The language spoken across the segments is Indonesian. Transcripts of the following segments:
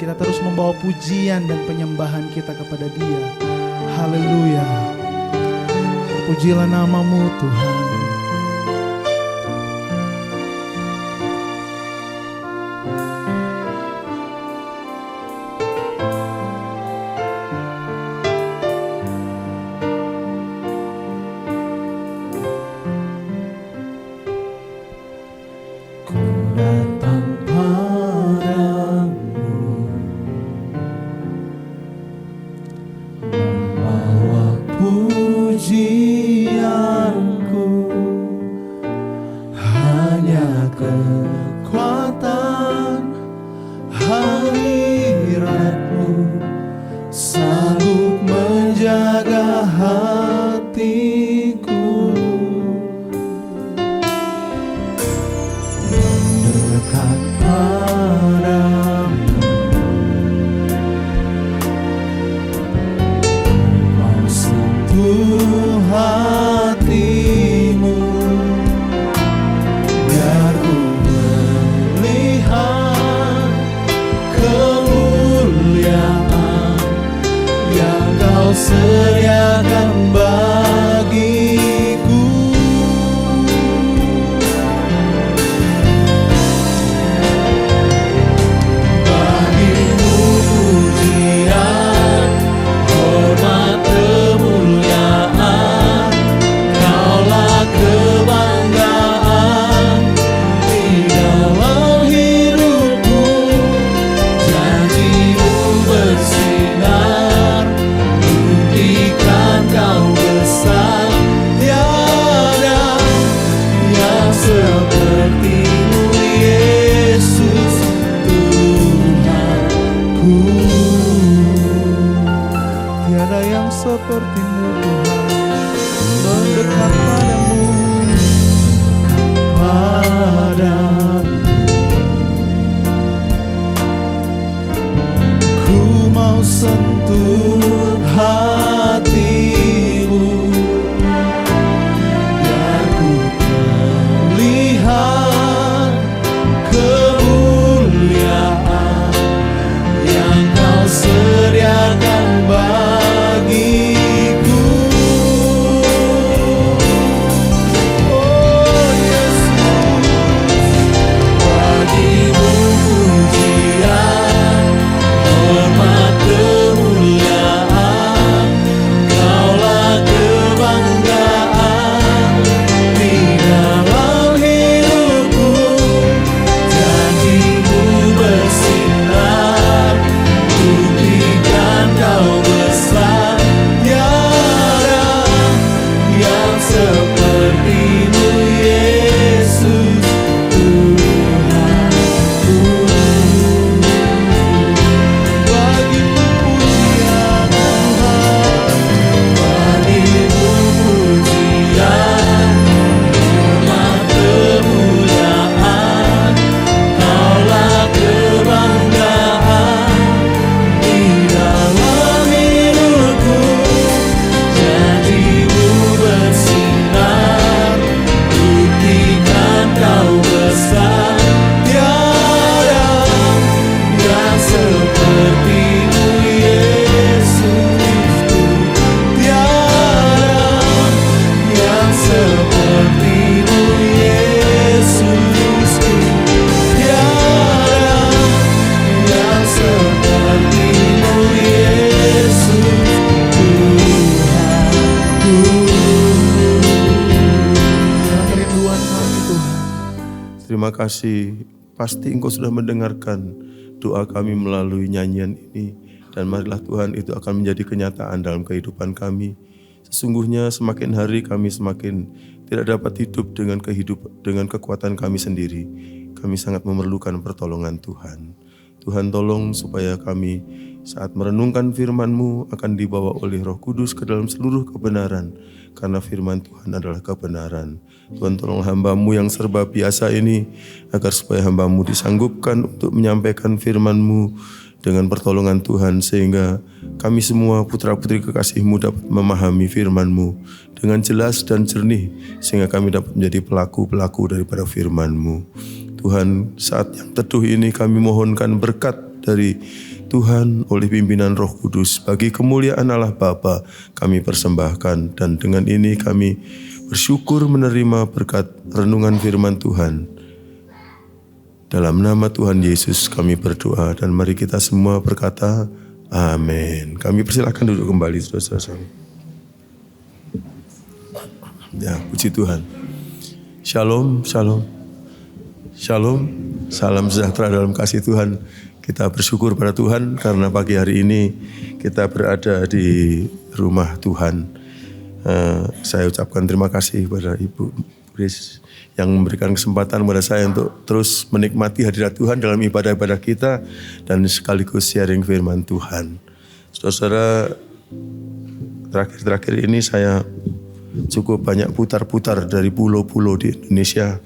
kita terus membawa pujian dan penyembahan kita kepada Dia. Haleluya. Terpujilah nama-Mu Tuhan. Terima kasih, pasti Engkau sudah mendengarkan doa kami melalui nyanyian ini. Dan marilah Tuhan itu akan menjadi kenyataan dalam kehidupan kami. Sesungguhnya semakin hari kami semakin tidak dapat hidup dengan kekuatan kami sendiri. Kami sangat memerlukan pertolongan Tuhan. Tuhan tolong supaya kami saat merenungkan firman-Mu akan dibawa oleh Roh Kudus ke dalam seluruh kebenaran. Karena firman Tuhan adalah kebenaran. Tuhan tolong hamba-Mu yang serba biasa ini agar supaya hamba-Mu disanggupkan untuk menyampaikan firman-Mu dengan pertolongan Tuhan, sehingga kami semua putra-putri kekasih-Mu dapat memahami firman-Mu dengan jelas dan jernih, sehingga kami dapat menjadi pelaku-pelaku daripada firman-Mu. Tuhan, saat yang teduh ini kami mohonkan berkat dari Tuhan oleh pimpinan Roh Kudus. Bagi kemuliaan Allah Bapa kami persembahkan, dan dengan ini kami bersyukur menerima berkat renungan firman Tuhan. Dalam nama Tuhan Yesus kami berdoa, dan mari kita semua berkata amin. Kami persilakan duduk kembali, saudara-saudara. Ya, puji Tuhan. Shalom, shalom. Shalom, salam sejahtera dalam kasih Tuhan. Kita bersyukur pada Tuhan karena pagi hari ini kita berada di rumah Tuhan. Saya ucapkan terima kasih kepada Ibu Grace yang memberikan kesempatan kepada saya untuk terus menikmati hadirat Tuhan dalam ibadah-ibadah kita dan sekaligus sharing firman Tuhan. Saudara-saudara, terakhir-terakhir ini saya cukup banyak putar-putar dari pulau-pulau di Indonesia.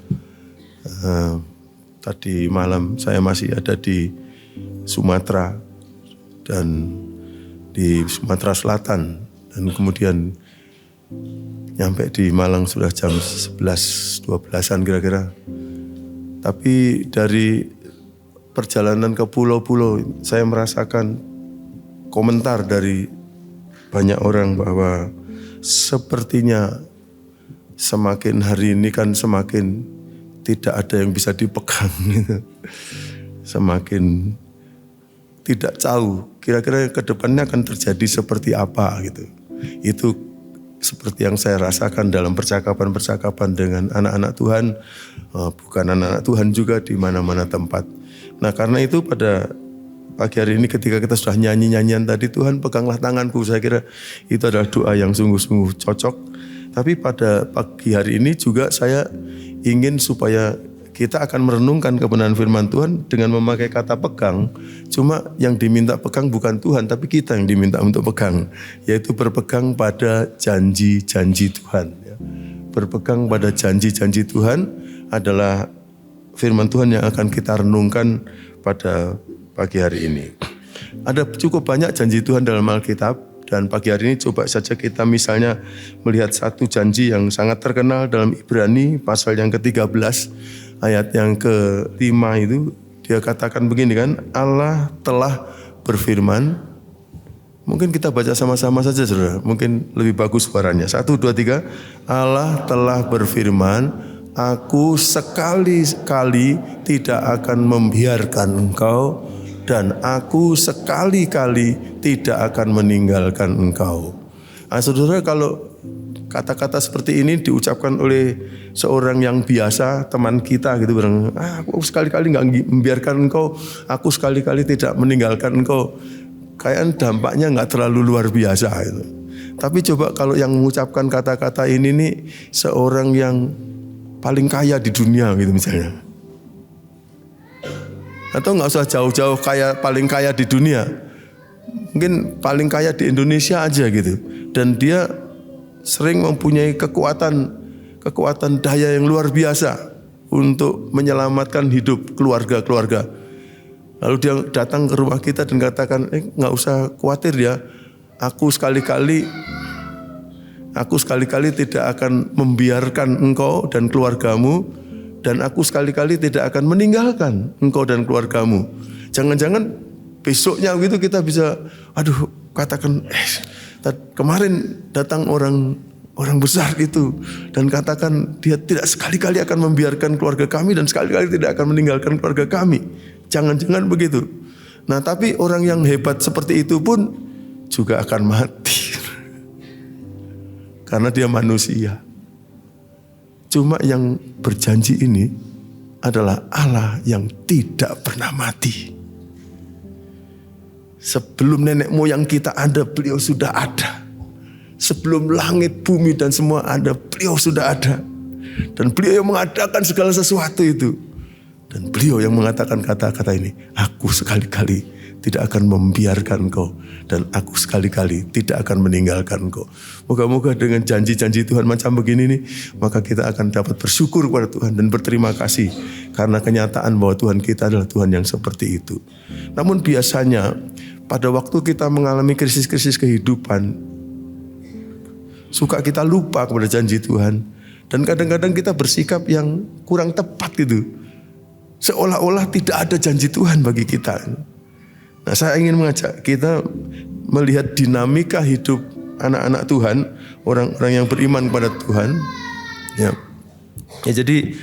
Tadi malam saya masih ada di Sumatera dan di Sumatera Selatan, dan kemudian nyampe di Malang sudah jam 11-12an kira-kira. Tapi dari perjalanan ke pulau-pulau saya merasakan komentar dari banyak orang bahwa sepertinya semakin hari ini kan semakin tidak ada yang bisa dipegang gitu. Semakin tidak tahu kira-kira ke depannya akan terjadi seperti apa gitu. Itu seperti yang saya rasakan dalam percakapan-percakapan dengan anak-anak Tuhan, bukan anak-anak Tuhan juga di mana-mana tempat. Nah, karena itu pada pagi hari ini ketika kita sudah nyanyi-nyanyian tadi, Tuhan peganglah tanganku, saya kira itu adalah doa yang sungguh-sungguh cocok. Tapi pada pagi hari ini juga saya ingin supaya kita akan merenungkan kebenaran firman Tuhan dengan memakai kata pegang. Cuma yang diminta pegang bukan Tuhan, tapi kita yang diminta untuk pegang, yaitu berpegang pada janji-janji Tuhan. Berpegang pada janji-janji Tuhan adalah firman Tuhan yang akan kita renungkan pada pagi hari ini. Ada cukup banyak janji Tuhan dalam Alkitab. Dan pagi hari ini coba saja kita misalnya melihat satu janji yang sangat terkenal dalam Ibrani pasal yang ke-13 ayat yang ke-5 itu. Dia katakan begini kan, Allah telah berfirman. Mungkin kita baca sama-sama saja saudara, mungkin lebih bagus suaranya. 1, 2, 3. Allah telah berfirman, aku sekali-kali tidak akan membiarkan engkau, dan aku sekali-kali tidak akan meninggalkan engkau. Nah, saudara, kalau kata-kata seperti ini diucapkan oleh seorang yang biasa, teman kita gitu, bilang, aku sekali-kali nggak membiarkan engkau, aku sekali-kali tidak meninggalkan engkau. Kayaknya dampaknya nggak terlalu luar biasa gitu. Tapi coba kalau yang mengucapkan kata-kata ini nih seorang yang paling kaya di dunia gitu misalnya. Atau nggak usah jauh-jauh paling kaya di dunia, mungkin paling kaya di Indonesia aja gitu. Dan dia sering mempunyai kekuatan daya yang luar biasa untuk menyelamatkan hidup keluarga-keluarga. Lalu dia datang ke rumah kita dan katakan, nggak usah khawatir ya, aku sekali-kali tidak akan membiarkan engkau dan keluargamu, dan aku sekali-kali tidak akan meninggalkan engkau dan keluargamu. Jangan-jangan besoknya gitu kita bisa, katakan, kemarin datang orang besar itu dan katakan dia tidak sekali-kali akan membiarkan keluarga kami dan sekali-kali tidak akan meninggalkan keluarga kami. Jangan-jangan begitu. Nah, tapi orang yang hebat seperti itu pun juga akan mati. Karena dia manusia. Cuma yang berjanji ini adalah Allah yang tidak pernah mati. Sebelum nenek moyang kita ada, beliau sudah ada. Sebelum langit, bumi dan semua ada, beliau sudah ada. Dan beliau yang mengadakan segala sesuatu itu. Dan beliau yang mengatakan kata-kata ini, aku sekali-kali tidak akan membiarkan engkau, dan aku sekali-kali tidak akan meninggalkan engkau. Moga-moga dengan janji-janji Tuhan macam begini nih, maka kita akan dapat bersyukur kepada Tuhan dan berterima kasih karena kenyataan bahwa Tuhan kita adalah Tuhan yang seperti itu. Namun biasanya pada waktu kita mengalami krisis-krisis kehidupan, suka kita lupa kepada janji Tuhan, dan kadang-kadang kita bersikap yang kurang tepat gitu. Seolah-olah tidak ada janji Tuhan bagi kita. Nah, saya ingin mengajak kita melihat dinamika hidup anak-anak Tuhan, orang-orang yang beriman kepada Tuhan. Ya, jadi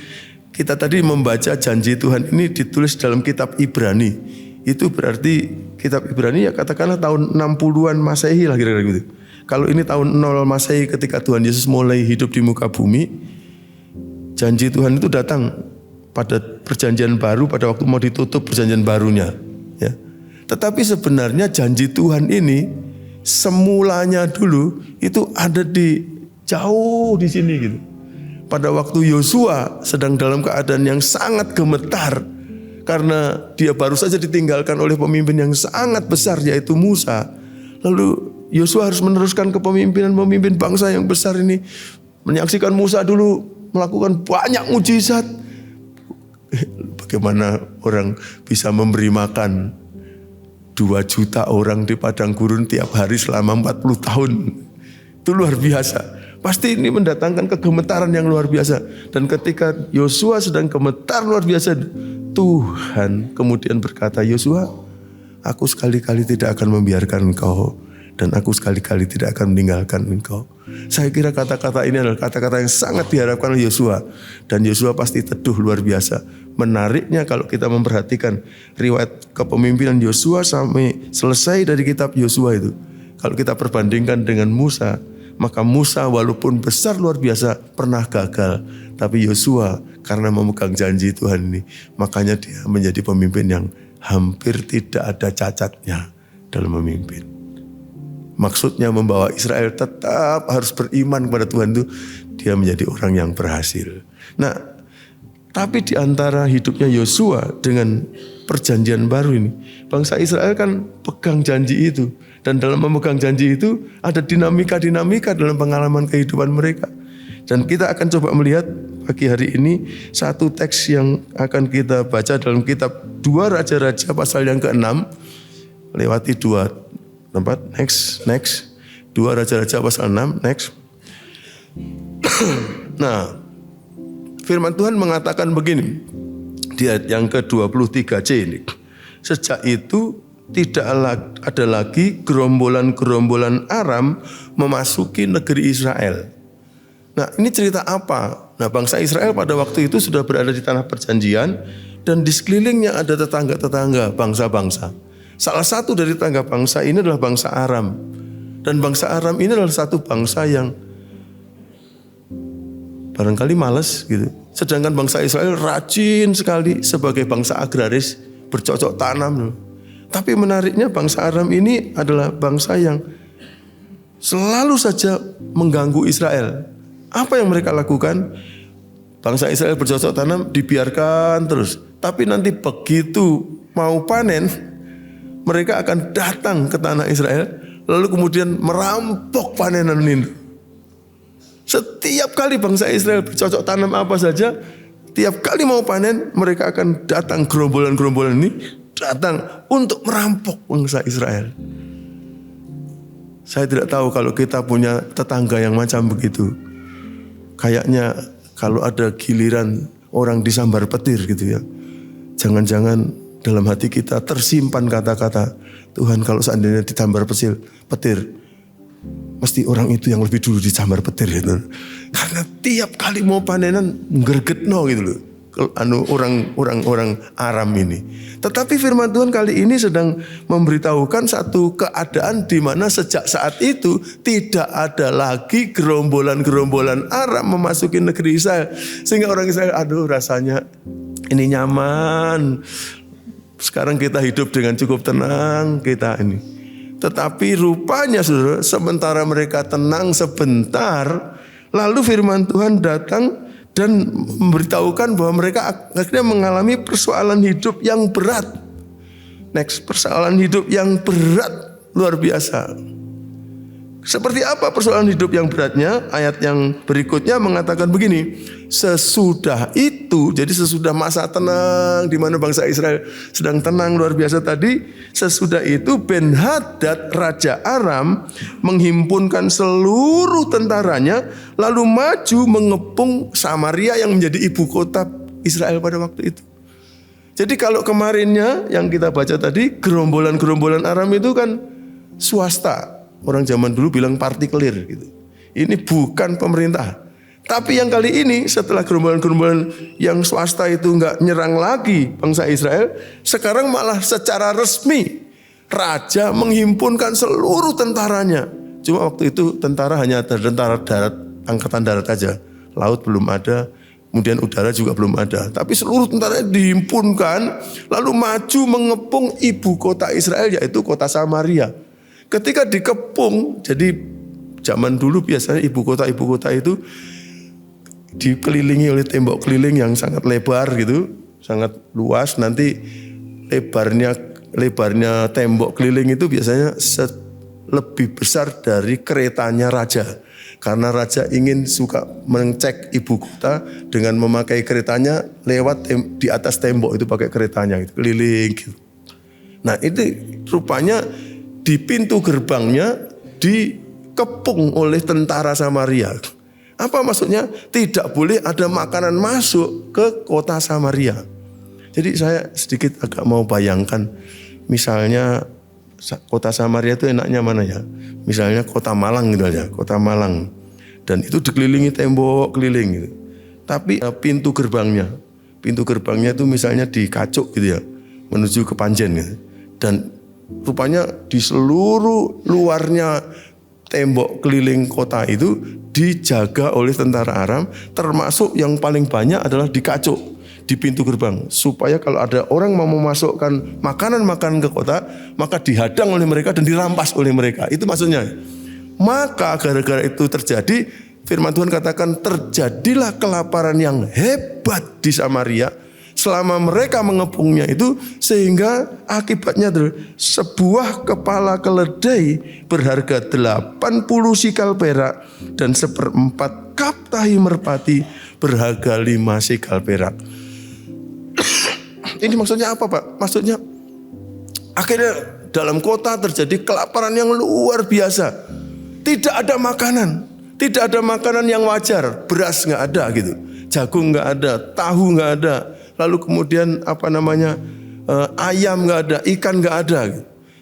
kita tadi membaca janji Tuhan ini ditulis dalam kitab Ibrani. Itu berarti kitab Ibrani ya katakanlah tahun 60-an Masehi lah kira-kira gitu. Kalau ini tahun 0 Masehi ketika Tuhan Yesus mulai hidup di muka bumi, janji Tuhan itu datang pada perjanjian baru pada waktu mau ditutup perjanjian barunya. Ya. Tetapi sebenarnya janji Tuhan ini semulanya dulu itu ada di jauh di sini gitu. Pada waktu Yosua sedang dalam keadaan yang sangat gemetar karena dia baru saja ditinggalkan oleh pemimpin yang sangat besar yaitu Musa. Lalu Yosua harus meneruskan kepemimpinan memimpin bangsa yang besar ini. Menyaksikan Musa dulu melakukan banyak mujizat. Bagaimana orang bisa memberi makan 2 juta orang di padang gurun tiap hari selama 40 tahun. Itu luar biasa. Pasti ini mendatangkan kegemetaran yang luar biasa. Dan ketika Yosua sedang gemetar luar biasa, Tuhan kemudian berkata, Yosua, aku sekali-kali tidak akan membiarkan engkau. Dan aku sekali-kali tidak akan meninggalkan engkau. Saya kira kata-kata ini adalah kata-kata yang sangat diharapkan oleh Yosua. Dan Yosua pasti teduh luar biasa. Menariknya kalau kita memperhatikan riwayat kepemimpinan Yosua sampai selesai dari kitab Yosua itu. Kalau kita perbandingkan dengan Musa, maka Musa walaupun besar luar biasa pernah gagal. Tapi Yosua karena memegang janji Tuhan ini, makanya dia menjadi pemimpin yang hampir tidak ada cacatnya dalam memimpin. Maksudnya membawa Israel tetap harus beriman kepada Tuhan itu, dia menjadi orang yang berhasil. Nah, tapi di antara hidupnya Yosua dengan perjanjian baru ini, bangsa Israel kan pegang janji itu. Dan dalam memegang janji itu ada dinamika-dinamika dalam pengalaman kehidupan mereka. Dan kita akan coba melihat pagi hari ini satu teks yang akan kita baca dalam kitab 2 Raja-Raja pasal yang ke-6. Lewati 2 tempat, next. 2 Raja-Raja pasal 6, next. Nah, firman Tuhan mengatakan begini, di ayat yang ke-23C ini. Sejak itu tidak ada lagi gerombolan-gerombolan Aram memasuki negeri Israel. Nah, ini cerita apa? Nah, bangsa Israel pada waktu itu sudah berada di tanah perjanjian dan di sekelilingnya ada tetangga-tetangga bangsa-bangsa. Salah satu dari tetangga bangsa ini adalah bangsa Aram. Dan bangsa Aram ini adalah satu bangsa yang barangkali malas gitu. Sedangkan bangsa Israel rajin sekali sebagai bangsa agraris, bercocok tanam. Tapi menariknya bangsa Aram ini adalah bangsa yang selalu saja mengganggu Israel. Apa yang mereka lakukan? Bangsa Israel bercocok tanam dibiarkan terus. Tapi nanti begitu mau panen, mereka akan datang ke tanah Israel, lalu kemudian merampok panenan ini. Setiap kali bangsa Israel bercocok tanam apa saja, tiap kali mau panen, mereka akan datang gerombolan-gerombolan ini, datang untuk merampok bangsa Israel. Saya tidak tahu kalau kita punya tetangga yang macam begitu. Kayaknya kalau ada giliran orang disambar petir gitu ya. Jangan-jangan dalam hati kita tersimpan kata-kata, Tuhan kalau seandainya disambar petir, mesti orang itu yang lebih dulu disambar petir gitu. Karena tiap kali mau panenan nggergetno gitu loh. Orang Aram ini. Tetapi firman Tuhan kali ini sedang memberitahukan satu keadaan di mana sejak saat itu tidak ada lagi gerombolan-gerombolan Aram memasuki negeri Israel. Sehingga orang Israel, aduh rasanya ini nyaman. Sekarang kita hidup dengan cukup tenang kita ini. Tetapi rupanya saudara, sementara mereka tenang sebentar, lalu firman Tuhan datang dan memberitahukan bahwa mereka akhirnya mengalami persoalan hidup yang berat. Next, persoalan hidup yang berat luar biasa. Seperti apa persoalan hidup yang beratnya? Ayat yang berikutnya mengatakan begini. Sesudah itu, jadi sesudah masa tenang di mana bangsa Israel sedang tenang luar biasa tadi, sesudah itu Ben-Hadad Raja Aram menghimpunkan seluruh tentaranya lalu maju mengepung Samaria yang menjadi ibu kota Israel pada waktu itu. Jadi kalau kemarinnya yang kita baca tadi, gerombolan-gerombolan Aram itu kan swasta. Orang zaman dulu bilang partikelir gitu. Ini bukan pemerintah. Tapi yang kali ini setelah gerombolan-gerombolan yang swasta itu nggak nyerang lagi bangsa Israel, sekarang malah secara resmi raja menghimpunkan seluruh tentaranya. Cuma waktu itu tentara hanya ada tentara darat, angkatan darat aja. Laut belum ada, kemudian udara juga belum ada. Tapi seluruh tentara dihimpunkan, lalu maju mengepung ibu kota Israel, yaitu kota Samaria. Ketika dikepung, jadi zaman dulu biasanya ibu kota itu dikelilingi oleh tembok keliling yang sangat lebar gitu, sangat luas. Nanti lebarnya tembok keliling itu biasanya lebih besar dari keretanya raja. Karena raja ingin suka mengecek ibu kota dengan memakai keretanya lewat di atas tembok itu pakai keretanya gitu, keliling gitu. Nah itu rupanya di pintu gerbangnya dikepung oleh tentara Samaria. Apa maksudnya? Tidak boleh ada makanan masuk ke kota Samaria. Jadi saya sedikit agak mau bayangkan, misalnya kota Samaria itu enaknya mana ya? Misalnya kota Malang gitu aja, kota Malang. Dan itu dikelilingi tembok keliling gitu. Tapi pintu gerbangnya itu misalnya di Kacuk gitu ya, menuju ke Panjen gitu. Dan rupanya di seluruh luarnya tembok keliling kota itu dijaga oleh tentara Aram, termasuk yang paling banyak adalah di Kacuk, di pintu gerbang, supaya kalau ada orang mau memasukkan makanan-makanan ke kota, maka dihadang oleh mereka dan dirampas oleh mereka. Itu maksudnya. Maka gara-gara itu terjadi, firman Tuhan katakan terjadilah kelaparan yang hebat di Samaria selama mereka mengepungnya itu, sehingga akibatnya adalah sebuah kepala keledai berharga 80 sikal perak dan 1/4 kap tahi merpati berharga 5 sikal perak. Ini maksudnya apa, Pak? Maksudnya akhirnya dalam kota terjadi kelaparan yang luar biasa. Tidak ada makanan, tidak ada makanan yang wajar. Beras nggak ada gitu, jagung nggak ada, tahu nggak ada. Lalu kemudian ayam nggak ada, ikan nggak ada.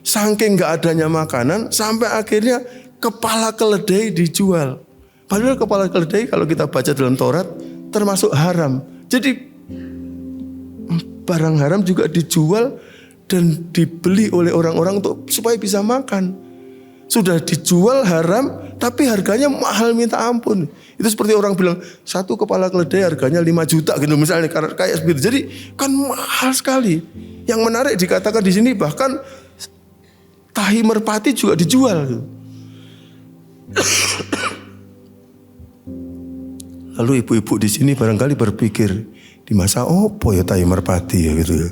Saking nggak adanya makanan, sampai akhirnya kepala keledai dijual. Padahal kepala keledai kalau kita baca dalam Taurat termasuk haram. Jadi barang haram juga dijual dan dibeli oleh orang-orang supaya bisa makan. Sudah dijual haram, tapi harganya mahal minta ampun. Itu seperti orang bilang, satu kepala keledai harganya 5 juta gitu misalnya, kayak seperti itu. Jadi kan mahal sekali. Yang menarik dikatakan di sini bahkan tahi merpati juga dijual. Gitu. Lalu ibu-ibu di sini barangkali berpikir, di masa opo ya tahi merpati ya gitu ya.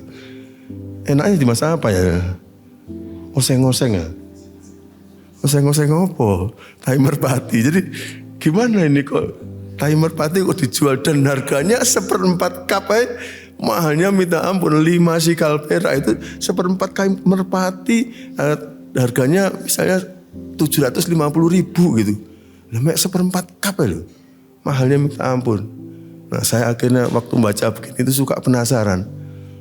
Enaknya di masa apa ya? Oseng-oseng ya. Oseng-oseng opo? Tahi merpati. Jadi gimana ini kok tahi merpati kok dijual dan harganya 1/4 kap mahalnya minta ampun 5 sikal perak. Itu 1/4 tahi merpati harganya misalnya 750.000 gitu. Namanya 1/4 kap loh. Mahalnya minta ampun. Nah saya akhirnya waktu baca begini itu suka penasaran.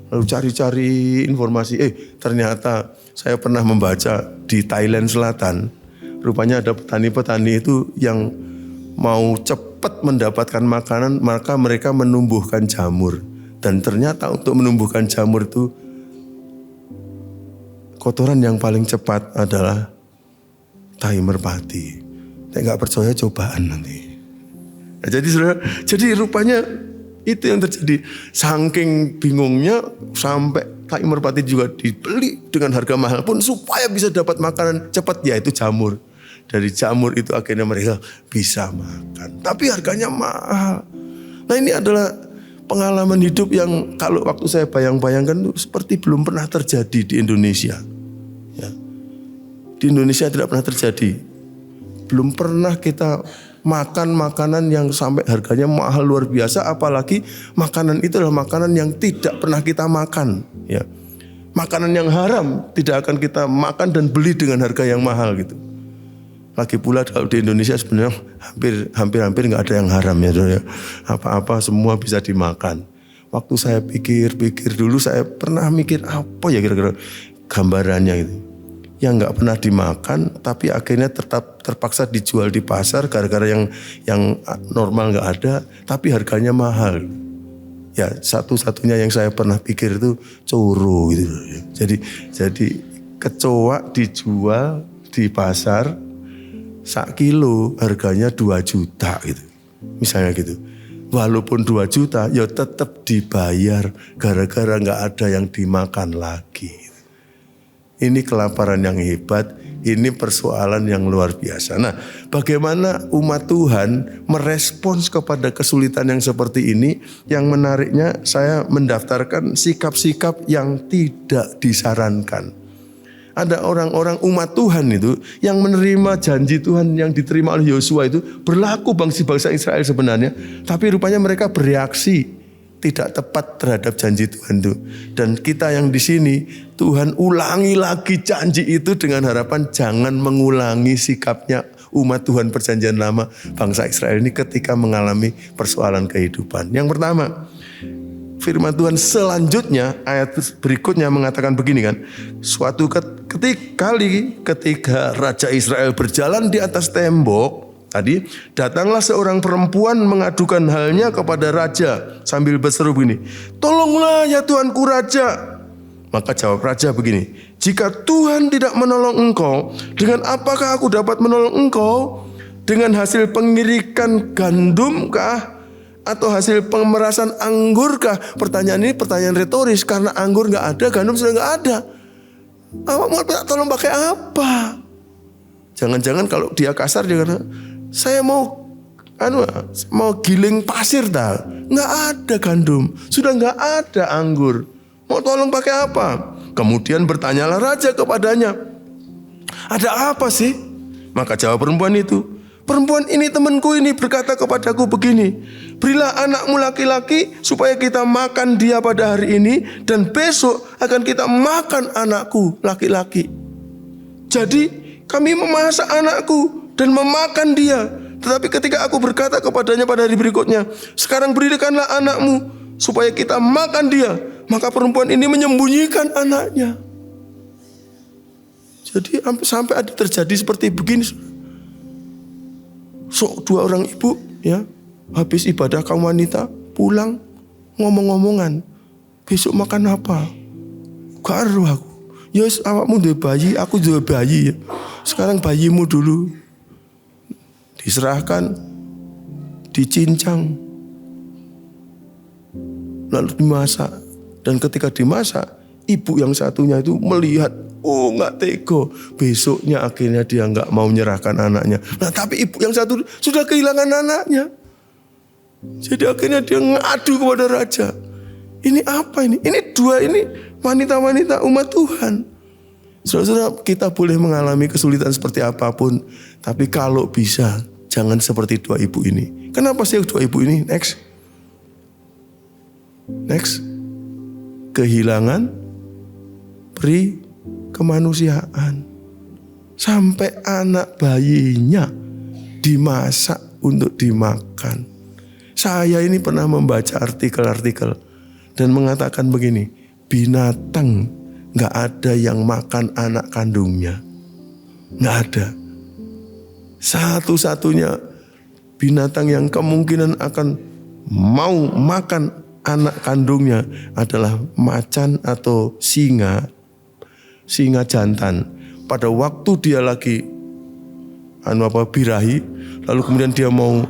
Lalu cari-cari informasi, ternyata saya pernah membaca di Thailand Selatan, rupanya ada petani-petani itu yang mau cepat mendapatkan makanan, maka mereka menumbuhkan jamur. Dan ternyata untuk menumbuhkan jamur itu, kotoran yang paling cepat adalah tahi merpati. Saya nggak percaya, cobaan nanti. Nah, jadi rupanya itu yang terjadi. Saking bingungnya sampai tahi merpati juga dibeli dengan harga mahal pun supaya bisa dapat makanan cepat, yaitu jamur. Dari jamur itu akhirnya mereka bisa makan. Tapi harganya mahal. Nah ini adalah pengalaman hidup yang kalau waktu saya bayang-bayangkan itu seperti belum pernah terjadi di Indonesia. Ya. Di Indonesia tidak pernah terjadi. Belum pernah kita makan makanan yang sampai harganya mahal luar biasa, apalagi makanan itu adalah makanan yang tidak pernah kita makan, ya. Makanan yang haram tidak akan kita makan dan beli dengan harga yang mahal gitu. Lagi pula kalau di Indonesia sebenarnya hampir nggak ada yang haram ya. Apa-apa semua bisa dimakan. waktu saya pikir dulu, saya pernah mikir apa ya kira-kira gambarannya itu. Yang nggak pernah dimakan, tapi akhirnya tetap terpaksa dijual di pasar gara-gara yang normal nggak ada, tapi harganya mahal. Ya satu-satunya yang saya pernah pikir itu coro gitu. Jadi kecoa dijual di pasar 1 kilo harganya 2 juta gitu. Misalnya gitu. Walaupun 2 juta ya tetap dibayar gara-gara nggak ada yang dimakan lagi. Ini kelaparan yang hebat, ini persoalan yang luar biasa. Nah, bagaimana umat Tuhan merespons kepada kesulitan yang seperti ini? Yang menariknya saya mendaftarkan sikap-sikap yang tidak disarankan. Ada orang-orang umat Tuhan itu yang menerima janji Tuhan yang diterima oleh Yosua itu berlaku bangsa Israel sebenarnya. Tapi rupanya mereka bereaksi tidak tepat terhadap janji Tuhan itu. Dan kita yang di sini, Tuhan ulangi lagi janji itu dengan harapan jangan mengulangi sikapnya umat Tuhan perjanjian lama bangsa Israel ini ketika mengalami persoalan kehidupan. Yang pertama, firman Tuhan selanjutnya ayat berikutnya mengatakan begini kan. Suatu ketika Raja Israel berjalan di atas tembok, tadi datanglah seorang perempuan mengadukan halnya kepada raja sambil berseru begini, tolonglah ya Tuanku Raja. Maka jawab raja begini, jika Tuhan tidak menolong engkau, dengan apakah aku dapat menolong engkau? Dengan hasil pengirikan gandum kah? Atau hasil pemerasan anggur kah? Pertanyaan ini pertanyaan retoris karena anggur gak ada, gandum sudah gak ada. Awak mau tolong pakai apa? Jangan-jangan kalau dia kasar dia kata, saya mau giling pasir dah. Nggak ada gandum, sudah nggak ada anggur. Mau tolong pakai apa? Kemudian bertanyalah raja kepadanya, ada apa sih? Maka jawab perempuan itu, perempuan ini temanku ini berkata kepadaku begini, berilah anakmu laki-laki supaya kita makan dia pada hari ini dan besok akan kita makan anakku laki-laki. Jadi kami memasak anakku dan memakan dia. Tetapi ketika aku berkata kepadanya pada hari berikutnya, sekarang berikanlah anakmu supaya kita makan dia, maka perempuan ini menyembunyikan anaknya. Jadi sampai ada terjadi seperti begini. Dua orang ibu ya, habis ibadah kaum wanita pulang ngomong-ngomongan, besok makan apa? Karo aku. Yos awakmu duwe bayi, aku duwe bayi ya. Sekarang bayimu dulu diserahkan, dicincang, lalu dimasak. Dan ketika dimasak, ibu yang satunya itu melihat, oh nggak tega. Besoknya akhirnya dia nggak mau menyerahkan anaknya. Nah tapi ibu yang satu sudah kehilangan anaknya. Jadi akhirnya dia ngadu kepada raja. Ini apa ini? Ini dua ini wanita-wanita umat Tuhan. Saudara-saudara, kita boleh mengalami kesulitan seperti apapun, tapi kalau bisa jangan seperti dua ibu ini. Kenapa sih dua ibu ini? Next. Kehilangan peri kemanusiaan. Sampai anak bayinya dimasak untuk dimakan. Saya ini pernah membaca artikel-artikel dan mengatakan begini, binatang gak ada yang makan anak kandungnya. Gak ada. Satu-satunya binatang yang kemungkinan akan mau makan anak kandungnya adalah macan atau singa jantan. Pada waktu dia lagi birahi, lalu kemudian dia mau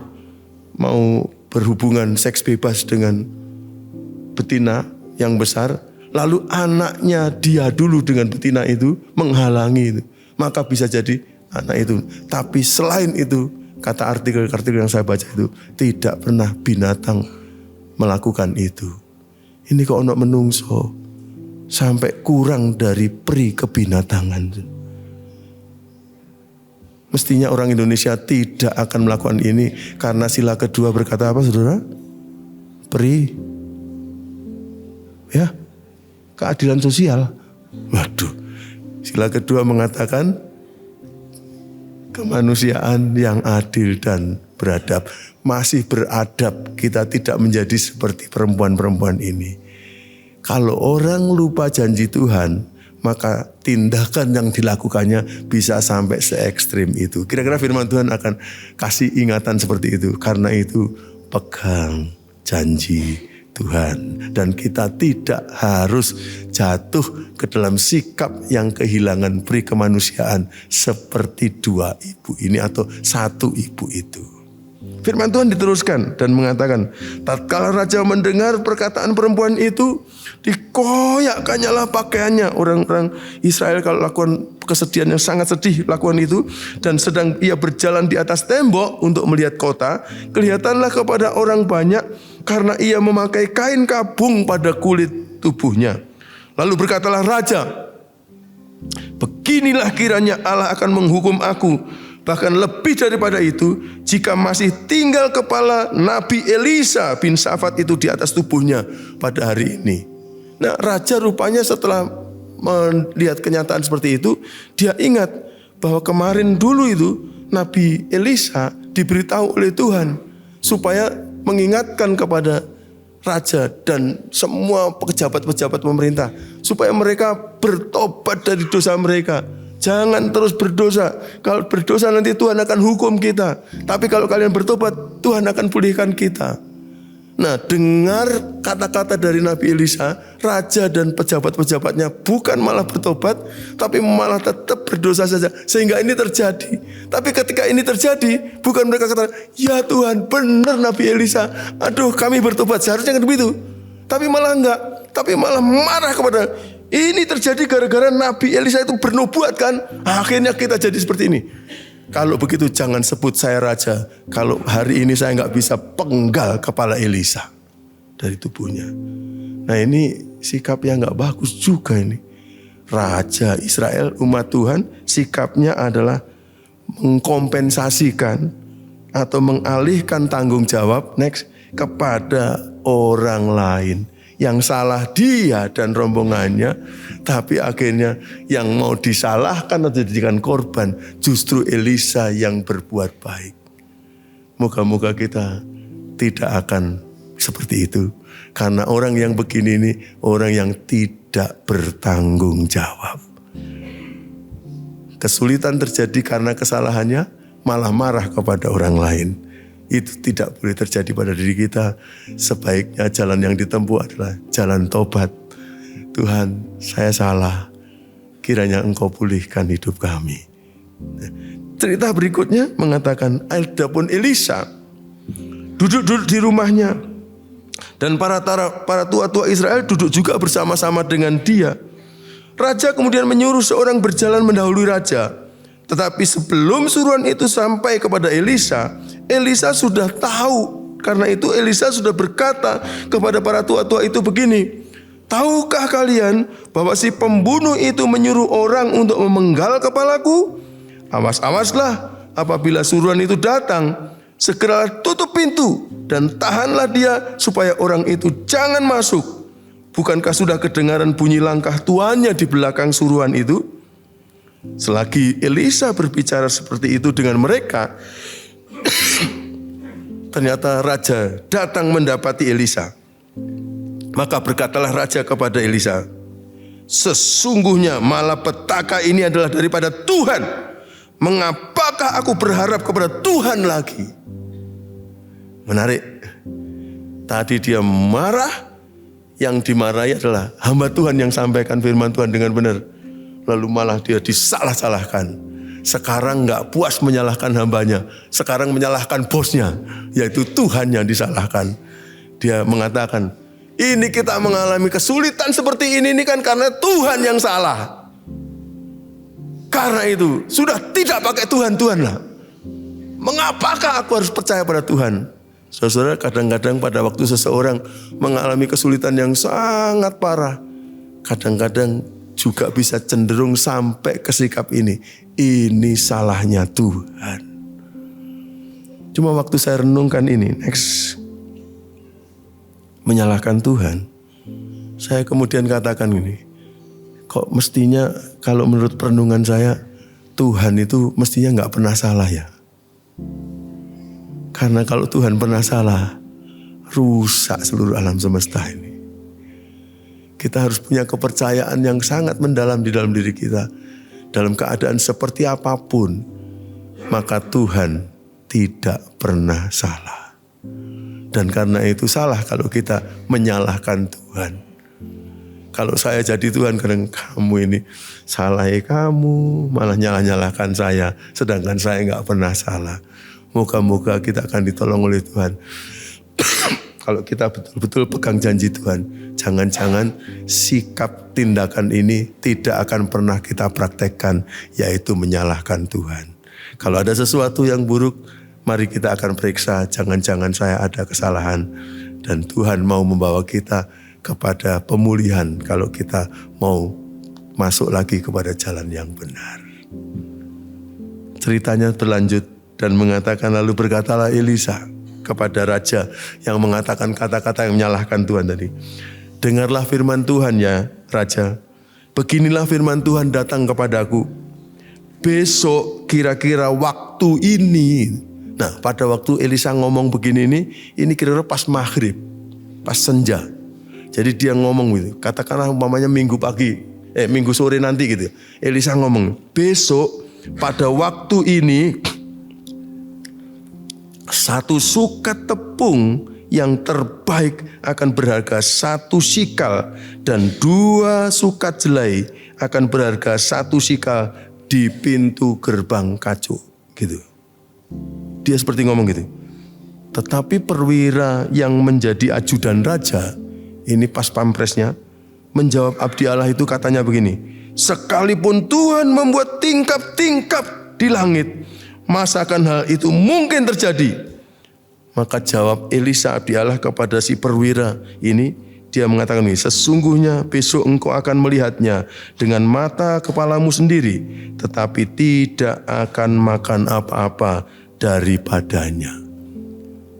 berhubungan seks bebas dengan betina yang besar, lalu anaknya dia dulu dengan betina itu menghalangi itu, maka bisa jadi anak itu. Tapi selain itu, kata artikel-artikel yang saya baca itu, tidak pernah binatang melakukan itu. Ini kok ono menungso sampai kurang dari peri kebinatangan. Mestinya orang Indonesia tidak akan melakukan ini karena sila kedua berkata apa, saudara? Peri, ya, keadilan sosial. Waduh, sila kedua mengatakan kemanusiaan yang adil dan beradab. Masih beradab, kita tidak menjadi seperti perempuan-perempuan ini. Kalau orang lupa janji Tuhan, maka tindakan yang dilakukannya bisa sampai se ekstrim itu. Kira-kira firman Tuhan akan kasih ingatan seperti itu. Karena itu pegang janji Tuhan. Dan kita tidak harus jatuh ke dalam sikap yang kehilangan peri kemanusiaan seperti dua ibu ini atau satu ibu itu. Firman Tuhan diteruskan dan mengatakan, tatkala raja mendengar perkataan perempuan itu, dikoyakkannya lah pakaiannya. Orang-orang Israel kalau lakukan kesedihan yang sangat sedih lakukan itu, dan sedang ia berjalan di atas tembok untuk melihat kota, kelihatanlah kepada orang banyak karena ia memakai kain kabung pada kulit tubuhnya. Lalu berkatalah raja, beginilah kiranya Allah akan menghukum aku, bahkan lebih daripada itu, jika masih tinggal kepala Nabi Elisa bin Safat itu di atas tubuhnya pada hari ini. Nah, raja rupanya setelah melihat kenyataan seperti itu, dia ingat bahwa kemarin dulu itu Nabi Elisa diberitahu oleh Tuhan supaya mengingatkan kepada raja dan semua pejabat-pejabat pemerintah supaya mereka bertobat dari dosa mereka. Jangan terus berdosa. Kalau berdosa nanti Tuhan akan hukum kita. Tapi kalau kalian bertobat, Tuhan akan pulihkan kita. Nah, dengar kata-kata dari Nabi Elisa, raja dan pejabat-pejabatnya bukan malah bertobat, tapi malah tetap berdosa saja. Sehingga ini terjadi. Tapi ketika ini terjadi, bukan mereka kata, ya Tuhan, benar Nabi Elisa. Aduh, kami bertobat. Seharusnya kan begitu. Tapi malah enggak. Tapi malah marah kepada. Ini terjadi gara-gara Nabi Elisa itu bernubuat kan. Akhirnya kita jadi seperti ini. Kalau begitu jangan sebut saya raja. Kalau hari ini saya nggak bisa penggal kepala Elisa dari tubuhnya. Nah, ini sikap yang nggak bagus juga ini. Raja Israel, umat Tuhan, sikapnya adalah mengkompensasikan atau mengalihkan tanggung jawab kepada orang lain. Yang salah dia dan rombongannya, tapi akhirnya yang mau disalahkan atau dijadikan korban justru Elisa yang berbuat baik. Moga-moga kita tidak akan seperti itu. Karena orang yang begini ini orang yang tidak bertanggung jawab. Kesulitan terjadi karena kesalahannya, malah marah kepada orang lain. Itu tidak boleh terjadi pada diri kita. Sebaiknya jalan yang ditempuh adalah jalan tobat. Tuhan, saya salah. Kiranya Engkau pulihkan hidup kami. Cerita berikutnya mengatakan, adapun Elisa duduk di rumahnya, dan para tua-tua Israel duduk juga bersama-sama dengan dia. Raja kemudian menyuruh seorang berjalan mendahului raja. Tetapi sebelum suruhan itu sampai kepada Elisa, Elisa sudah tahu. Karena itu Elisa sudah berkata kepada para tua-tua itu begini, tahukah kalian bahwa si pembunuh itu menyuruh orang untuk memenggal kepalaku? Awas-awaslah apabila suruhan itu datang, segeralah tutup pintu dan tahanlah dia supaya orang itu jangan masuk. Bukankah sudah kedengaran bunyi langkah tuannya di belakang suruhan itu? Selagi Elisa berbicara seperti itu dengan mereka, ternyata raja datang mendapati Elisa. Maka berkatalah raja kepada Elisa, sesungguhnya malapetaka ini adalah daripada Tuhan. Mengapakah aku berharap kepada Tuhan lagi? Menarik. Tadi dia marah, yang dimarahi adalah hamba Tuhan yang sampaikan firman Tuhan dengan benar. Lalu malah dia disalah-salahkan. Sekarang gak puas menyalahkan hambanya, sekarang menyalahkan bosnya, yaitu Tuhan yang disalahkan. Dia mengatakan, ini kita mengalami kesulitan seperti ini kan karena Tuhan yang salah. Karena itu sudah tidak pakai Tuhan lah. Mengapakah aku harus percaya pada Tuhan? Saudara, kadang-kadang pada waktu seseorang mengalami kesulitan yang sangat parah, kadang-kadang juga bisa cenderung sampai ke sikap ini. Ini salahnya Tuhan. Cuma waktu saya renungkan ini, menyalahkan Tuhan, saya kemudian katakan ini, kok mestinya kalau menurut perenungan saya, Tuhan itu mestinya gak pernah salah ya. Karena kalau Tuhan pernah salah, rusak seluruh alam semesta ini. Kita harus punya kepercayaan yang sangat mendalam di dalam diri kita. Dalam keadaan seperti apapun, maka Tuhan tidak pernah salah. Dan karena itu salah kalau kita menyalahkan Tuhan. Kalau saya jadi Tuhan, kadang kamu ini salah kamu, malah nyalah-nyalahkan saya, sedangkan saya nggak pernah salah. Moga-moga kita akan ditolong oleh Tuhan. Kalau kita betul-betul pegang janji Tuhan, jangan-jangan sikap tindakan ini tidak akan pernah kita praktekkan, yaitu menyalahkan Tuhan. Kalau ada sesuatu yang buruk, mari kita akan periksa, jangan-jangan saya ada kesalahan. Dan Tuhan mau membawa kita kepada pemulihan kalau kita mau masuk lagi kepada jalan yang benar. Ceritanya berlanjut dan mengatakan, lalu berkatalah Elisa kepada raja yang mengatakan kata-kata yang menyalahkan Tuhan tadi. Dengarlah firman Tuhan ya raja. Beginilah firman Tuhan datang kepadaku. Besok kira-kira waktu ini. Nah, pada waktu Elisa ngomong begini ini kira-kira pas maghrib, pas senja. Jadi dia ngomong gitu, katakanlah umpamanya minggu sore nanti gitu. Elisa ngomong, besok pada waktu ini 1 sukat tepung yang terbaik akan berharga 1 sikal dan 2 sukat jelai akan berharga 1 sikal di pintu gerbang kacu gitu. Dia seperti ngomong gitu. Tetapi perwira yang menjadi ajudan raja, ini pas pampresnya, menjawab abdi Allah itu katanya begini, sekalipun Tuhan membuat tingkap-tingkap di langit, masakan hal itu mungkin terjadi? Maka jawab Elisa abdi Allah kepada si perwira ini, dia mengatakan ini, sesungguhnya besok engkau akan melihatnya dengan mata kepalamu sendiri, tetapi tidak akan makan apa-apa daripadanya.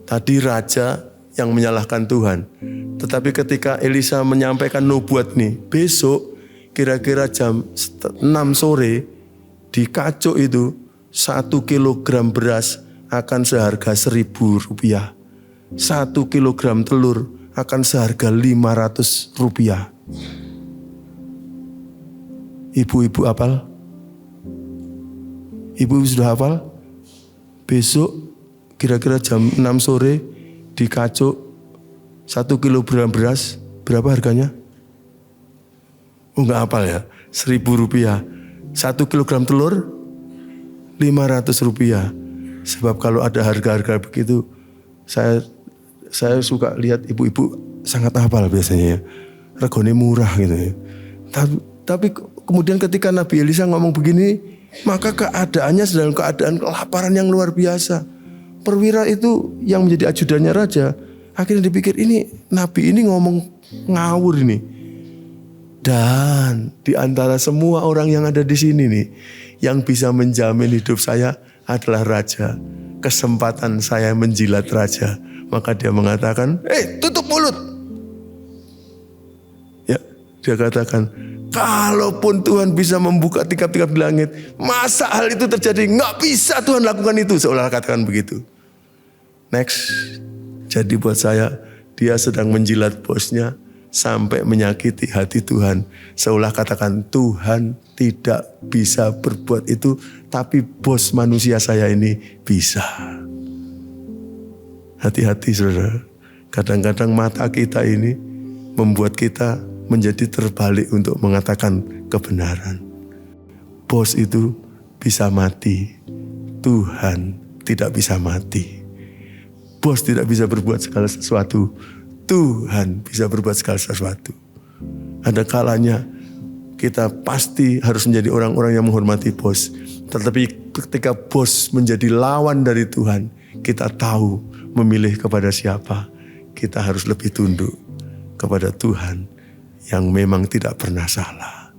Tadi raja yang menyalahkan Tuhan. Tetapi ketika Elisa menyampaikan nubuat nih, besok kira-kira jam 6 sore di Kacuk itu 1 kilogram beras akan seharga Rp1.000. 1 kilogram telur akan seharga Rp500. Ibu-ibu hafal? Ibu sudah hafal? Besok kira-kira jam 6 sore di Kacuk 1 kilogram beras berapa harganya? Oh enggak hafal ya, Rp1.000. 1 kilogram telur Rp500. Sebab kalau ada harga-harga begitu, saya suka lihat ibu-ibu sangat hafal biasanya ya. Regane murah gitu ya. Tapi kemudian ketika Nabi Elisa ngomong begini, maka keadaannya sedang keadaan kelaparan yang luar biasa. Perwira itu yang menjadi ajudannya raja, akhirnya dipikir ini Nabi ini ngomong ngawur ini. Dan di antara semua orang yang ada di sini nih, yang bisa menjamin hidup saya adalah raja. Kesempatan saya menjilat raja. Maka dia mengatakan, tutup mulut. Ya, dia katakan, kalaupun Tuhan bisa membuka tingkap-tingkap di langit, masa hal itu terjadi? Nggak bisa Tuhan lakukan itu. Seolah katakan begitu. Next, jadi buat saya, dia sedang menjilat bosnya sampai menyakiti hati Tuhan. Seolah katakan Tuhan tidak bisa berbuat itu, tapi bos manusia saya ini bisa. Hati-hati saudara, kadang-kadang mata kita ini membuat kita menjadi terbalik untuk mengatakan kebenaran. Bos itu bisa mati, Tuhan tidak bisa mati. Bos tidak bisa berbuat segala sesuatu, Tuhan bisa berbuat segala sesuatu. Ada kalanya kita pasti harus menjadi orang-orang yang menghormati bos. Tetapi ketika bos menjadi lawan dari Tuhan, kita tahu memilih kepada siapa. Kita harus lebih tunduk kepada Tuhan yang memang tidak pernah salah.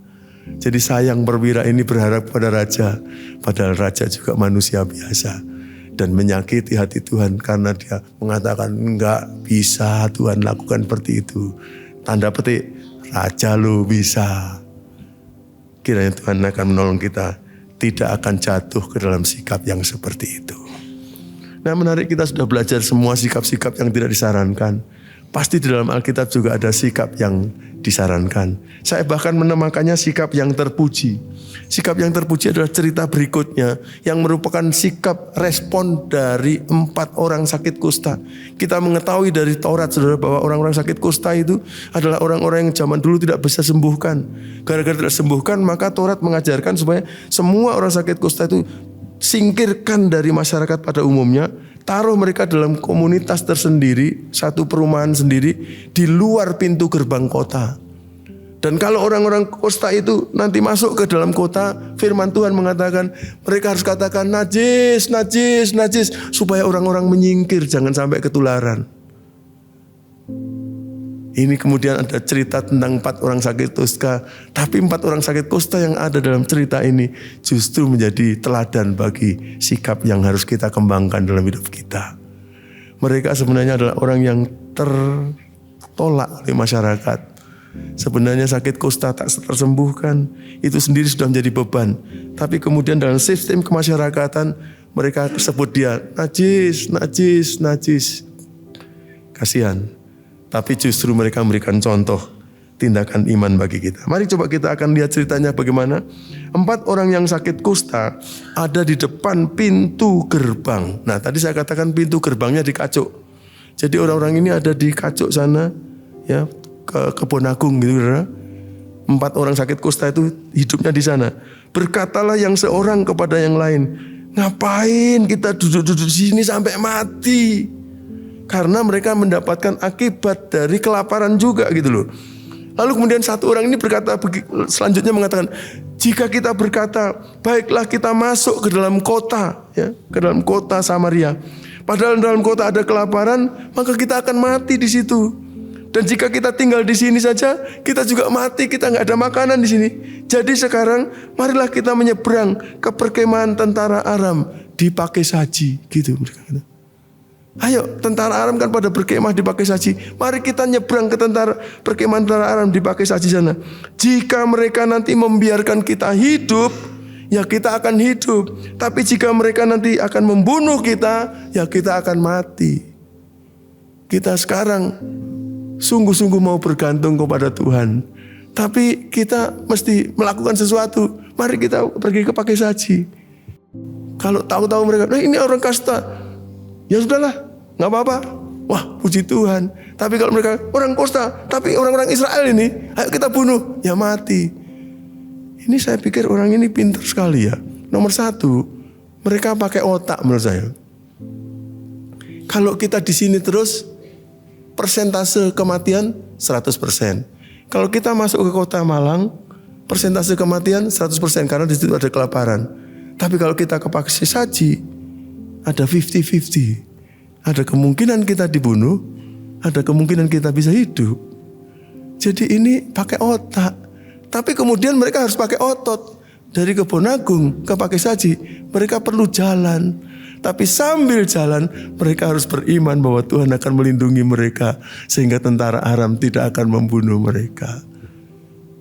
Jadi sayang perwira ini berharap pada raja, padahal raja juga manusia biasa. Dan menyakiti hati Tuhan karena dia mengatakan enggak bisa Tuhan lakukan seperti itu. Tanda petik, raja lo bisa. Kiranya Tuhan akan menolong kita tidak akan jatuh ke dalam sikap yang seperti itu. Nah menarik, kita sudah belajar semua sikap-sikap yang tidak disarankan. Pasti di dalam Alkitab juga ada sikap yang disarankan. Saya bahkan menamakannya sikap yang terpuji. Sikap yang terpuji adalah cerita berikutnya yang merupakan sikap respon dari 4 orang sakit kusta. Kita mengetahui dari Taurat, saudara, bahwa orang-orang sakit kusta itu adalah orang-orang yang zaman dulu tidak bisa sembuhkan. Gara-gara tidak sembuhkan, maka Taurat mengajarkan supaya semua orang sakit kusta itu singkirkan dari masyarakat pada umumnya, taruh mereka dalam komunitas tersendiri, satu perumahan sendiri di luar pintu gerbang kota. Dan kalau orang-orang kusta itu nanti masuk ke dalam kota, firman Tuhan mengatakan mereka harus katakan najis, najis, najis, supaya orang-orang menyingkir, jangan sampai ketularan. Ini kemudian ada cerita tentang 4 orang sakit kusta. Tapi 4 orang sakit kusta yang ada dalam cerita ini justru menjadi teladan bagi sikap yang harus kita kembangkan dalam hidup kita. Mereka sebenarnya adalah orang yang tertolak oleh masyarakat. Sebenarnya sakit kusta tak tersembuhkan, itu sendiri sudah menjadi beban. Tapi kemudian dalam sistem kemasyarakatan mereka sebut dia najis, najis, najis. Kasihan. Tapi justru mereka memberikan contoh tindakan iman bagi kita. Mari coba kita akan lihat ceritanya bagaimana 4 orang yang sakit kusta ada di depan pintu gerbang. Nah tadi saya katakan pintu gerbangnya di Kacuk. Jadi orang-orang ini ada di Kacuk sana, ya, ke Kebon Agung gitu. 4 orang sakit kusta itu hidupnya di sana. Berkatalah yang seorang kepada yang lain, ngapain kita duduk-duduk di sini sampai mati? Karena mereka mendapatkan akibat dari kelaparan juga gitu loh. Lalu kemudian satu orang ini berkata selanjutnya mengatakan, jika kita berkata, baiklah kita masuk ke dalam kota, ya, ke dalam kota Samaria. Padahal dalam kota ada kelaparan, maka kita akan mati di situ. Dan jika kita tinggal di sini saja, kita juga mati, kita nggak ada makanan di sini. Jadi sekarang marilah kita menyeberang ke perkemahan tentara Aram di Pakesaji, gitu mereka kata. Ayo, tentara Aram kan pada berkemah di Pakesaji. Mari kita nyebrang ke perkemahan tentara Aram di Pakesaji sana. Jika mereka nanti membiarkan kita hidup, ya kita akan hidup. Tapi jika mereka nanti akan membunuh kita, ya kita akan mati. Kita sekarang sungguh-sungguh mau bergantung kepada Tuhan. Tapi kita mesti melakukan sesuatu. Mari kita pergi ke Pakesaji. Kalau tahu-tahu mereka, nah ini orang kasta, ya sudahlah, nggak apa-apa. Wah, puji Tuhan. Tapi kalau mereka orang kusta, tapi orang-orang Israel ini, ayo kita bunuh, ya mati. Ini saya pikir orang ini pintar sekali ya. Nomor 1, mereka pakai otak menurut saya. Kalau kita di sini terus, persentase kematian 100%. Kalau kita masuk ke kota Malang, persentase kematian 100% karena di situ ada kelaparan. Tapi kalau kita ke Pakesaji, ada 50-50. Ada kemungkinan kita dibunuh, ada kemungkinan kita bisa hidup. Jadi ini pakai otak. Tapi kemudian mereka harus pakai otot. Dari Kebon Agung ke Pakesaji, mereka perlu jalan. Tapi sambil jalan, mereka harus beriman bahwa Tuhan akan melindungi mereka. Sehingga tentara Aram tidak akan membunuh mereka.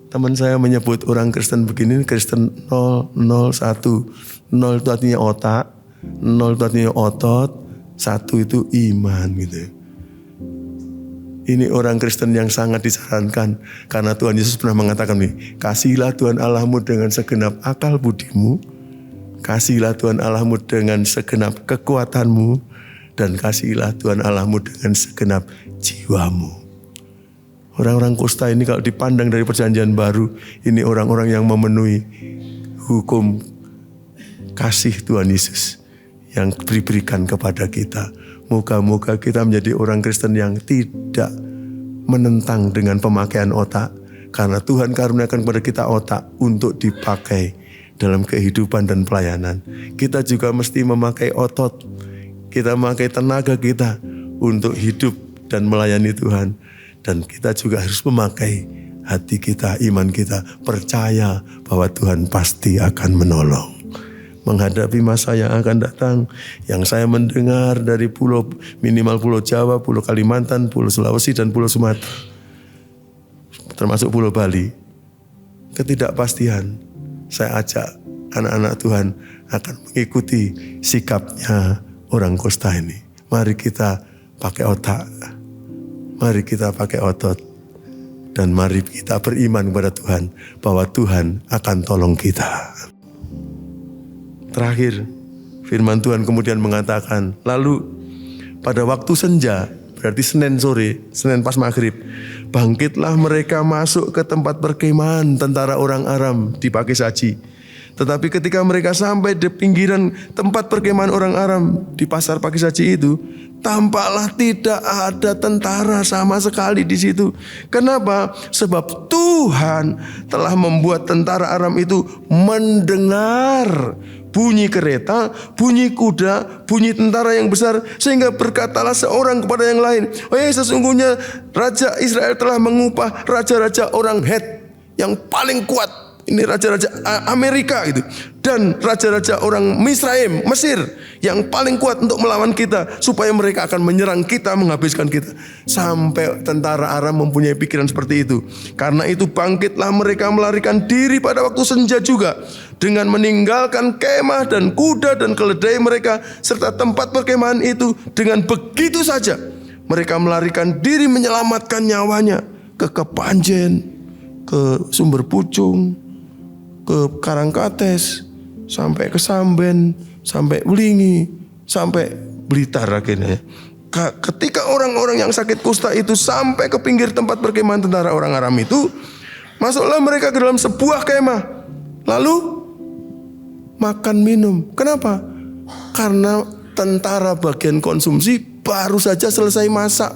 Teman saya menyebut orang Kristen begini, Kristen 001. 0 itu artinya otak, 0 itu artinya otot, 1 itu iman gitu. Ini orang Kristen yang sangat disarankan. Karena Tuhan Yesus pernah mengatakan nih, kasihilah Tuhan Allahmu dengan segenap akal budimu, kasihilah Tuhan Allahmu dengan segenap kekuatanmu, dan kasihilah Tuhan Allahmu dengan segenap jiwamu. Orang-orang kusta ini kalau dipandang dari perjanjian baru, ini orang-orang yang memenuhi hukum kasih Tuhan Yesus yang diberikan kepada kita. Moga-moga kita menjadi orang Kristen yang tidak menentang dengan pemakaian otak. Karena Tuhan karuniakan kepada kita otak untuk dipakai dalam kehidupan dan pelayanan. Kita juga mesti memakai otot. Kita memakai tenaga kita untuk hidup dan melayani Tuhan. Dan kita juga harus memakai hati kita, iman kita. Percaya bahwa Tuhan pasti akan menolong. Menghadapi masa yang akan datang, yang saya mendengar dari minimal Pulau Jawa, Pulau Kalimantan, Pulau Sulawesi, dan Pulau Sumatera, termasuk Pulau Bali, ketidakpastian. Saya ajak anak-anak Tuhan akan mengikuti sikapnya orang Kosta ini. Mari kita pakai otak. Mari kita pakai otot. Dan mari kita beriman kepada Tuhan bahwa Tuhan akan tolong kita. Terakhir, firman Tuhan kemudian mengatakan, lalu pada waktu senja, berarti Senin sore, Senin pas maghrib, bangkitlah mereka masuk ke tempat perkemahan tentara orang Aram di Pakisaji. Tetapi ketika mereka sampai di pinggiran tempat perkemahan orang Aram di pasar Pakisaji itu, tampaklah tidak ada tentara sama sekali di situ. Kenapa? Sebab Tuhan telah membuat tentara Aram itu mendengar bunyi kereta, bunyi kuda, bunyi tentara yang besar, sehingga berkatalah seorang kepada yang lain, sesungguhnya Raja Israel telah mengupah raja-raja orang Het yang paling kuat. Ini raja-raja Amerika gitu. Dan raja-raja orang Misraim, Mesir yang paling kuat untuk melawan kita, supaya mereka akan menyerang kita, menghabiskan kita. Sampai tentara Aram mempunyai pikiran seperti itu. Karena itu bangkitlah mereka melarikan diri pada waktu senja juga, dengan meninggalkan kemah dan kuda dan keledai mereka serta tempat perkemahan itu. Dengan begitu saja mereka melarikan diri menyelamatkan nyawanya ke Kepanjen, ke Sumber Pucung, ke Karangkates, sampai ke Samben, sampai Belingi, sampai Blitar akhirnya. Ketika orang-orang yang sakit kusta itu sampai ke pinggir tempat perkemahan tentara orang Aram itu, masuklah mereka ke dalam sebuah kemah, lalu makan minum. Kenapa? Karena tentara bagian konsumsi baru saja selesai masak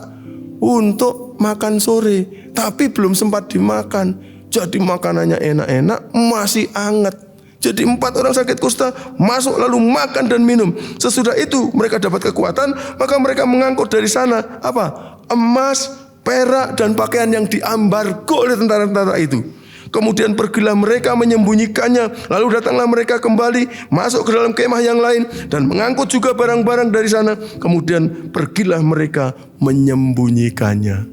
untuk makan sore, tapi belum sempat dimakan. Jadi makanannya enak-enak, masih hangat. Jadi 4 orang sakit kusta masuk lalu makan dan minum. Sesudah itu mereka dapat kekuatan, maka mereka mengangkut dari sana apa? Emas, perak dan pakaian yang diambargo oleh tentara-tentara itu. Kemudian pergilah mereka menyembunyikannya. Lalu datanglah mereka kembali masuk ke dalam kemah yang lain dan mengangkut juga barang-barang dari sana. Kemudian pergilah mereka menyembunyikannya.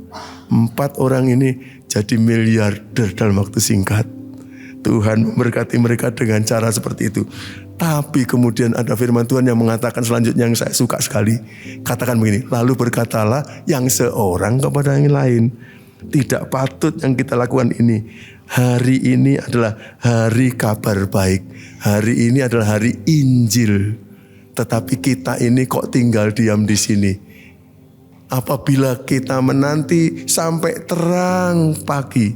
4 orang ini jadi miliarder dalam waktu singkat. Tuhan memberkati mereka dengan cara seperti itu. Tapi kemudian ada firman Tuhan yang mengatakan selanjutnya yang saya suka sekali. Katakan begini, lalu berkatalah yang seorang kepada yang lain, tidak patut yang kita lakukan ini. Hari ini adalah hari kabar baik. Hari ini adalah hari Injil. Tetapi kita ini kok tinggal diam di sini. Apabila kita menanti sampai terang pagi,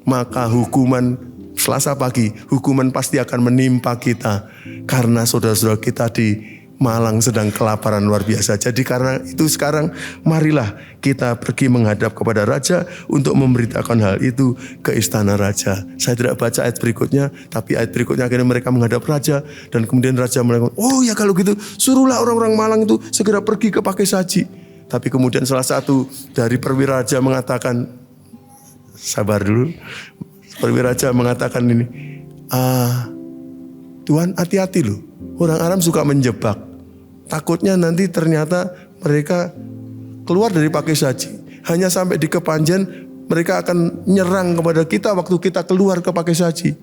maka hukuman Selasa pagi, hukuman pasti akan menimpa kita. Karena saudara-saudara kita di Malang sedang kelaparan luar biasa. Jadi karena itu sekarang marilah kita pergi menghadap kepada Raja untuk memberitakan hal itu ke istana Raja. Saya tidak baca ayat berikutnya, tapi ayat berikutnya akhirnya mereka menghadap Raja. Dan kemudian Raja mengatakan, oh ya kalau gitu suruhlah orang-orang Malang itu segera pergi ke Pakisaji. Tapi kemudian salah satu dari perwira raja mengatakan, sabar dulu. Perwira raja mengatakan ini, Tuhan hati-hati loh. Orang Aram suka menjebak. Takutnya nanti ternyata mereka keluar dari Pakisaji. Hanya sampai di Kepanjen mereka akan nyerang kepada kita waktu kita keluar ke Pakisaji.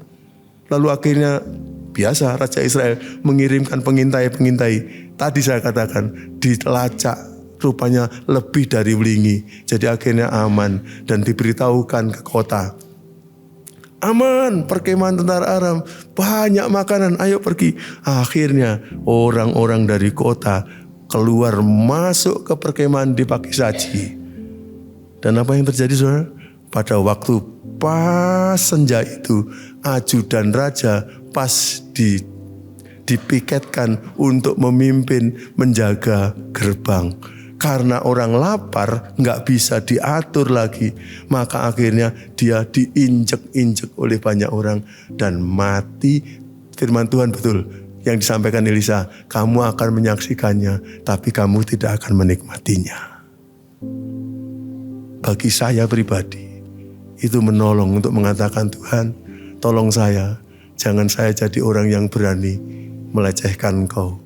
Lalu akhirnya biasa Raja Israel mengirimkan pengintai-pengintai. Tadi saya katakan dilacak. Rupanya lebih dari Belingi. Jadi akhirnya aman dan diberitahukan ke kota. Aman, perkemahan tentara Aram, banyak makanan, ayo pergi. Akhirnya orang-orang dari kota keluar masuk ke perkemahan di Pakisaji. Dan apa yang terjadi saudara? Pada waktu pas senja itu, ajudan raja pas dipiketkan untuk memimpin menjaga gerbang. Karena orang lapar gak bisa diatur lagi. Maka akhirnya dia diinjek-injek oleh banyak orang dan mati. Firman Tuhan betul yang disampaikan Elisa, kamu akan menyaksikannya tapi kamu tidak akan menikmatinya. Bagi saya pribadi itu menolong untuk mengatakan, Tuhan tolong saya, jangan saya jadi orang yang berani melecehkan Engkau.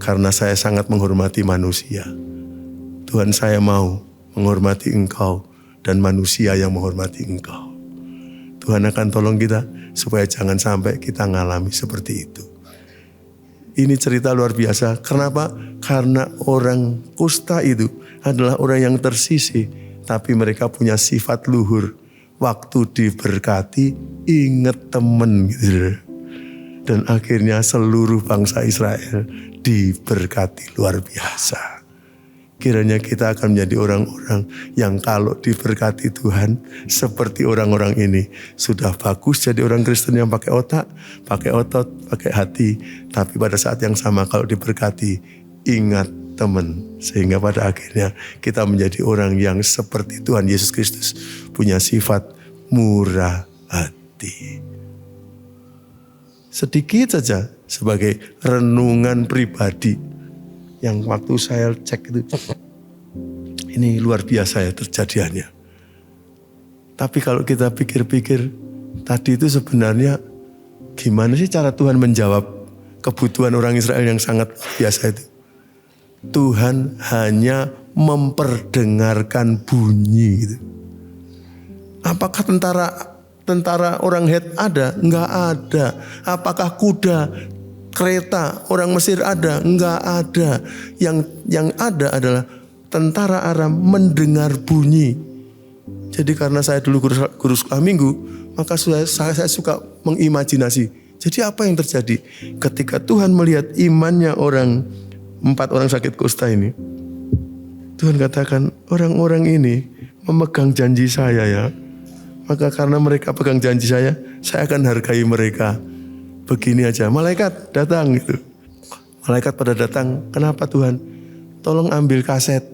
Karena saya sangat menghormati manusia. Tuhan, saya mau menghormati Engkau dan manusia yang menghormati Engkau. Tuhan akan tolong kita supaya jangan sampai kita ngalami seperti itu. Ini cerita luar biasa. Kenapa? Karena orang kusta itu adalah orang yang tersisih, tapi mereka punya sifat luhur. Waktu diberkati, inget temen gitu. Dan akhirnya seluruh bangsa Israel diberkati luar biasa. Kiranya kita akan menjadi orang-orang yang kalau diberkati Tuhan seperti orang-orang ini. Sudah bagus jadi orang Kristen yang pakai otak, pakai otot, pakai hati. Tapi pada saat yang sama kalau diberkati, ingat teman. Sehingga pada akhirnya kita menjadi orang yang seperti Tuhan Yesus Kristus. Punya sifat murah hati. Sedikit saja sebagai renungan pribadi. Yang waktu saya cek itu, ini luar biasa ya terjadiannya. Tapi kalau kita pikir-pikir, tadi itu sebenarnya gimana sih cara Tuhan menjawab kebutuhan orang Israel yang sangat luar biasa itu? Tuhan hanya memperdengarkan bunyi gitu. Apakah tentara orang Het ada? Enggak ada. Apakah kuda, kereta orang Mesir ada? Enggak ada. Yang ada adalah tentara Aram mendengar bunyi. Jadi karena saya dulu guru sekolah minggu, maka saya suka mengimajinasi. Jadi apa yang terjadi ketika Tuhan melihat imannya 4 orang sakit kusta ini? Tuhan katakan, orang-orang ini memegang janji saya ya. Maka karena mereka pegang janji saya akan hargai mereka. Begini aja, malaikat datang gitu. Malaikat pada datang, kenapa Tuhan? Tolong ambil kaset,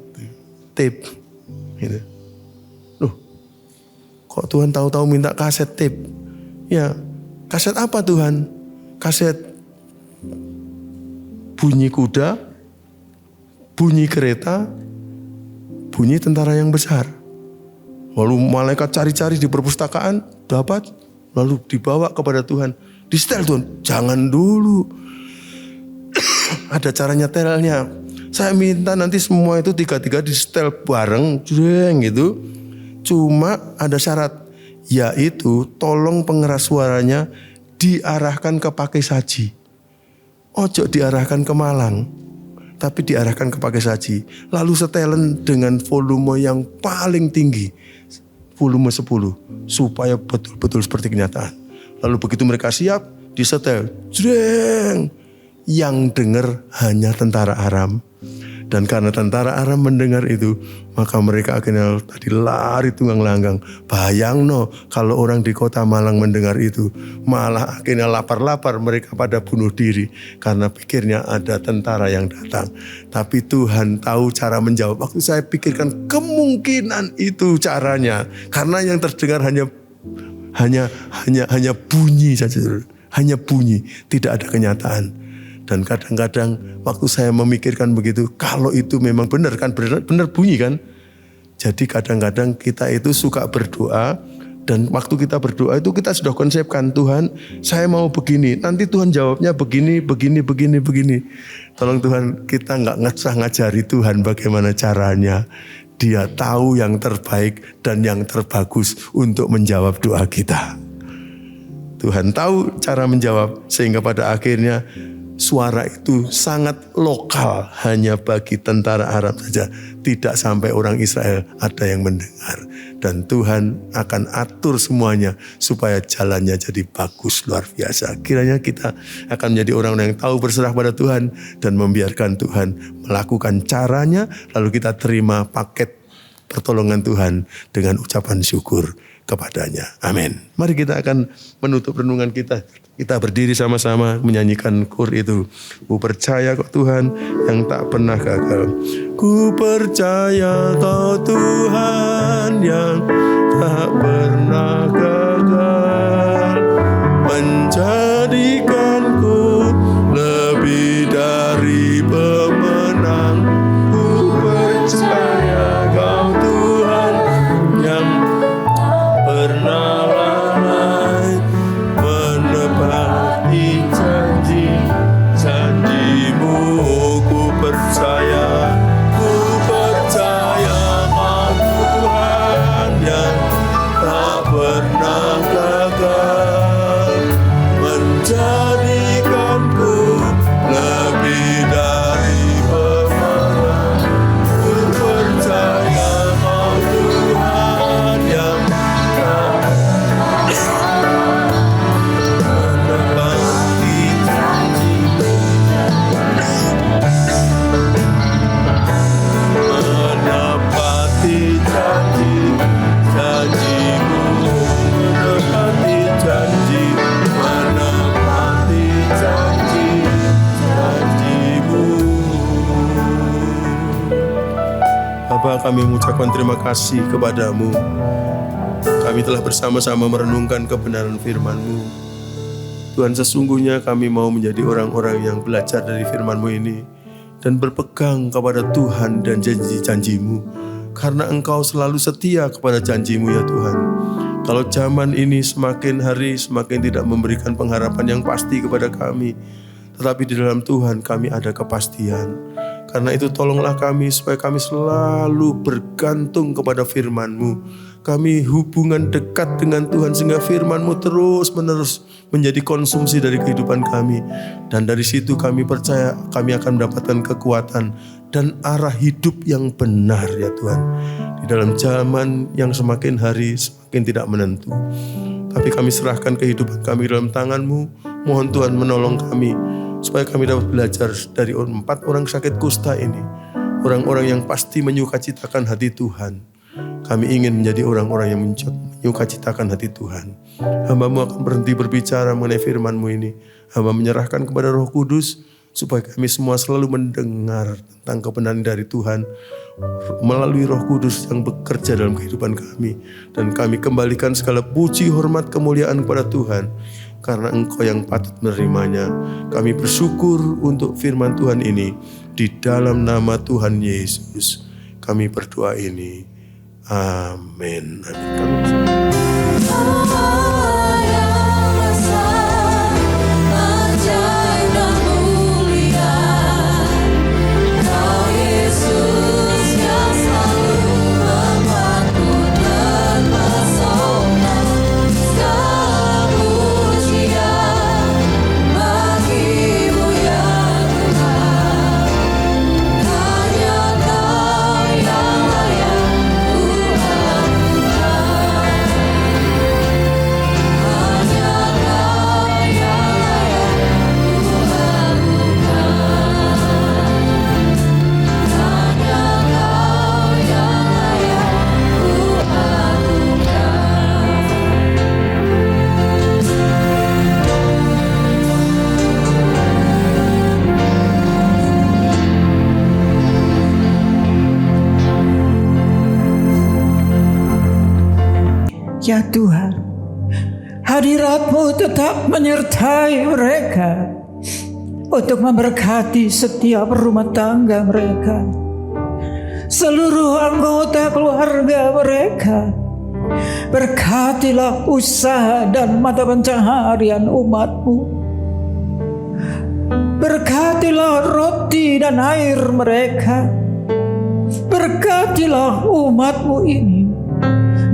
tape. Gitu. Loh, kok Tuhan tahu-tahu minta kaset tape? Ya, kaset apa Tuhan? Kaset bunyi kuda, bunyi kereta, bunyi tentara yang besar. Lalu malaikat cari-cari di perpustakaan, dapat. Lalu dibawa kepada Tuhan. Di setel Tuhan, jangan dulu. Ada cara nyetelnya. Saya minta nanti semua itu 3-3 di setel bareng, jreng gitu. Cuma ada syarat, yaitu tolong pengeras suaranya diarahkan ke Pakai Saji. Ojo diarahkan ke Malang, tapi diarahkan ke Pakai Saji. Lalu setelan dengan volume yang paling tinggi, volume 10, supaya betul-betul seperti kenyataan. Lalu begitu mereka siap, disetel, jreng. Yang dengar hanya tentara Aram. Dan karena tentara Aram mendengar itu, maka mereka akhirnya tadi lari tunggang langgang. Bayang no, kalau orang di kota Malang mendengar itu, malah akhirnya lapar-lapar mereka pada bunuh diri. Karena pikirnya ada tentara yang datang. Tapi Tuhan tahu cara menjawab. Waktu saya pikirkan kemungkinan itu caranya. Karena yang terdengar hanya bunyi saja, hanya bunyi, tidak ada kenyataan. Dan kadang-kadang waktu saya memikirkan begitu, kalau itu memang benar kan, benar bunyi kan. Jadi kadang-kadang kita itu suka berdoa, dan waktu kita berdoa itu kita sudah konsepkan, Tuhan saya mau begini, nanti Tuhan jawabnya begini. Tolong Tuhan, kita nggak ngajari Tuhan bagaimana caranya. Dia tahu yang terbaik dan yang terbagus untuk menjawab doa kita. Tuhan tahu cara menjawab, sehingga pada akhirnya suara itu sangat lokal, hanya bagi tentara Arab saja, tidak sampai orang Israel ada yang mendengar. Dan Tuhan akan atur semuanya supaya jalannya jadi bagus, luar biasa. Kiranya kita akan menjadi orang yang tahu berserah pada Tuhan dan membiarkan Tuhan melakukan caranya, lalu kita terima paket pertolongan Tuhan dengan ucapan syukur kepadanya. Amin. Mari kita akan menutup renungan kita. Kita berdiri sama-sama menyanyikan kur itu. Ku percaya kau Tuhan yang tak pernah gagal. Ku percaya kau Tuhan yang tak pernah gagal. Menjadikanku lebih dari pemenang. Ku percaya kau Tuhan yang pernah lalai menepati janji-janjimu. Ku percaya kau Tuhan yang tak pernah gagal. Menjadikan Bapa, kami mengucapkan terima kasih kepadamu. Kami telah bersama-sama merenungkan kebenaran firman-Mu. Tuhan, sesungguhnya kami mau menjadi orang-orang yang belajar dari firman-Mu ini dan berpegang kepada Tuhan dan janji-janji-Mu, karena Engkau selalu setia kepada janji-Mu ya Tuhan. Kalau zaman ini semakin hari semakin tidak memberikan pengharapan yang pasti kepada kami, tetapi di dalam Tuhan kami ada kepastian. Karena itu tolonglah kami supaya kami selalu bergantung kepada firman-Mu. Kami hubungan dekat dengan Tuhan sehingga firman-Mu terus-menerus menjadi konsumsi dari kehidupan kami. Dan dari situ kami percaya kami akan mendapatkan kekuatan dan arah hidup yang benar ya Tuhan. Di dalam zaman yang semakin hari semakin tidak menentu. Tapi kami serahkan kehidupan kami dalam tangan-Mu. Mohon Tuhan menolong kami supaya kami dapat belajar dari 4 orang sakit kusta ini. Orang-orang yang pasti menyukacitakan hati Tuhan. Kami ingin menjadi orang-orang yang menyukacitakan hati Tuhan. Hamba-Mu akan berhenti berbicara mengenai firman-Mu ini. Hamba menyerahkan kepada Roh Kudus supaya kami semua selalu mendengar tentang kebenaran dari Tuhan melalui Roh Kudus yang bekerja dalam kehidupan kami. Dan kami kembalikan segala puji, hormat, kemuliaan kepada Tuhan, karena Engkau yang patut menerimanya. Kami bersyukur untuk firman Tuhan ini. Di dalam nama Tuhan Yesus kami berdoa ini. Amin. Ya Tuhan, hadirat-Mu tetap menyertai mereka untuk memberkati setiap rumah tangga mereka, seluruh anggota keluarga mereka. Berkatilah usaha dan mata pencaharian umat-Mu. Berkatilah roti dan air mereka. Berkatilah umat-Mu ini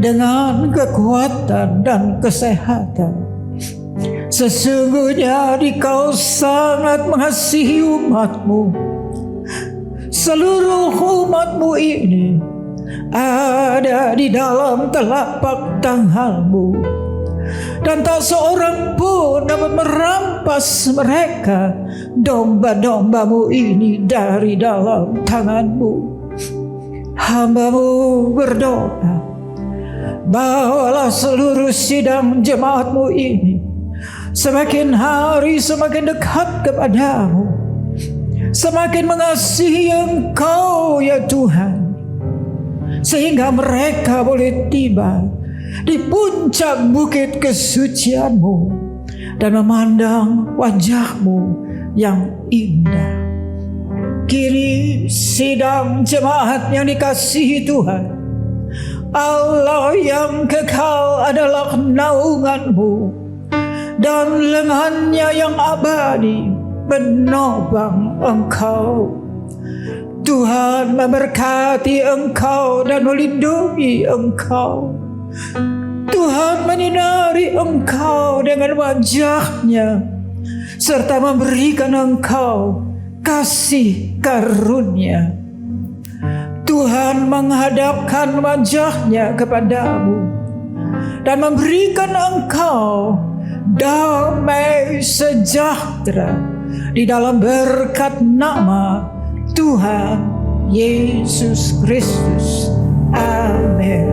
dengan kekuatan dan kesehatan. Sesungguhnya Engkau sangat mengasihi umat-Mu. Seluruh umat-Mu ini ada di dalam telapak tangan-Mu, dan tak seorang pun dapat merampas mereka, domba-domba-Mu ini, dari dalam tangan-Mu. Hamba-Mu berdoa, bawalah seluruh sidang jemaat-Mu ini semakin hari semakin dekat kepadamu, semakin mengasihi Engkau ya Tuhan, sehingga mereka boleh tiba di puncak bukit kesucian-Mu dan memandang wajah-Mu yang indah. Kini sidang jemaat yang dikasihi Tuhan, Allah yang kekal adalah naungan-Mu, dan lengannya yang abadi menopang Engkau. Tuhan memberkati Engkau dan melindungi Engkau. Tuhan menyinari Engkau dengan wajah-Nya, serta memberikan Engkau kasih karunia. Tuhan menghadapkan wajah-Nya kepadamu dan memberikan engkau damai sejahtera di dalam berkat nama Tuhan Yesus Kristus. Amin.